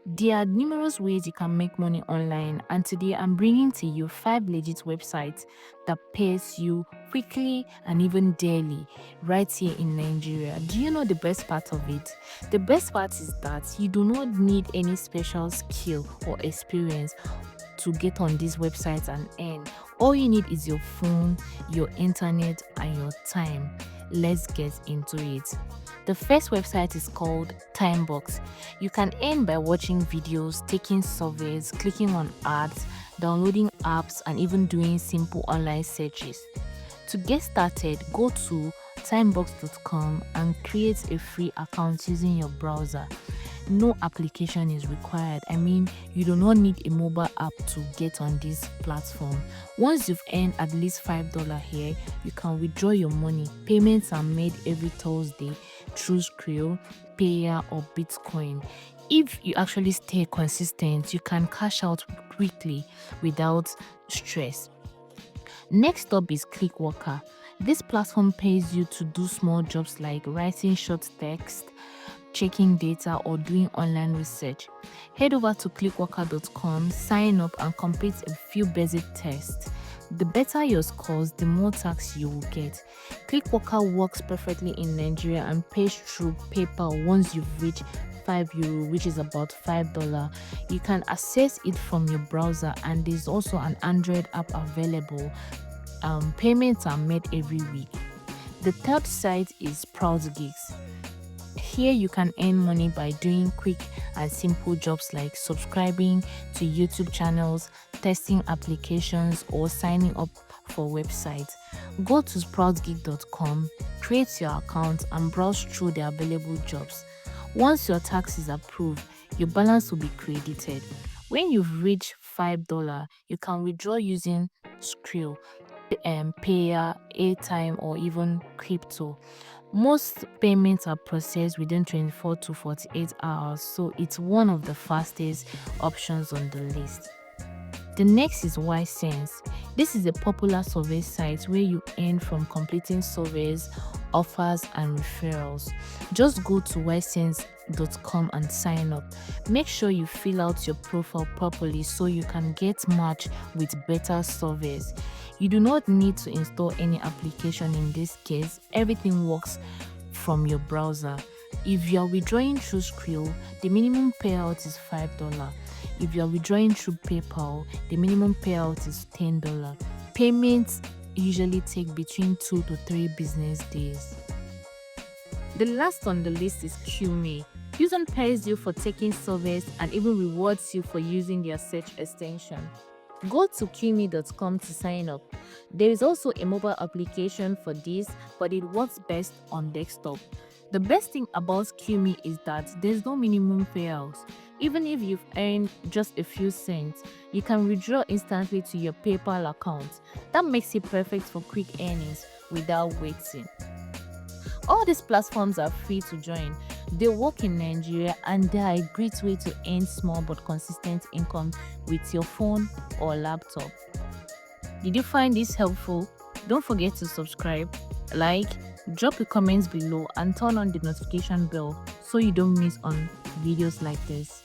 There are numerous ways you can make money online, and today I'm bringing to you 5 legit websites that pays you quickly and even daily right here in Nigeria. Do you know the best part of it? The best part is that you do not need any special skill or experience to get on these websites and earn. All you need is your phone, your internet, and your time. Let's get into it. The first website is called Timebox. You can earn by watching videos, taking surveys, clicking on ads, downloading apps, and even doing simple online searches. To get started, go to timebox.com and create a free account using your browser. No application is required. I mean, you do not need a mobile app to get on this platform. Once you've earned at least $5 here, you can withdraw your money. Payments are made every Thursday through Skrill, Payer, or Bitcoin. If you actually stay consistent, you can cash out quickly without stress. Next up is Clickworker. This platform pays you to do small jobs like writing short text, checking data, or doing online research. Head over to clickworker.com, sign up, and complete a few basic tests. The better your scores, the more tax you will get. Clickworker works perfectly in Nigeria and pays through PayPal once you've reached €5, which is about $5. You can access it from your browser, and there's also an Android app available. Payments are made every week. The third site is ProudGigs. Here you can earn money by doing quick and simple jobs like subscribing to YouTube channels, testing applications, or signing up for websites. Go to sproutgig.com, create your account, and browse through the available jobs. Once your tax is approved, your balance will be credited. When you've reached $5, you can withdraw using Skrill, Payer, Airtime, or even crypto. Most payments are processed within 24 to 48 hours, so it's one of the fastest options on the list. The next is YSense. This is a popular survey site where you earn from completing surveys, offers, and referrals. Just go to ysense.com and sign up. Make sure you fill out your profile properly so you can get matched with better surveys. You do not need to install any application in this case. Everything works from your browser. If you are withdrawing through Skrill, the minimum payout is $5. If you are withdrawing through PayPal, the minimum payout is $10. Payments usually take between 2 to 3 business days. The last on the list is QMe. Fusion pays you for taking surveys and even rewards you for using their search extension. Go to qme.com to sign up. There is also a mobile application for this, but it works best on desktop. The best thing about QMe is that there's no minimum payouts. Even if you've earned just a few cents, you can withdraw instantly to your PayPal account. That makes it perfect for quick earnings without waiting. All these platforms are free to join. They work in Nigeria and they are a great way to earn small but consistent income with your phone or laptop. Did you find this helpful? Don't forget to subscribe, like, drop your comments below, and turn on the notification bell so you don't miss on videos like this.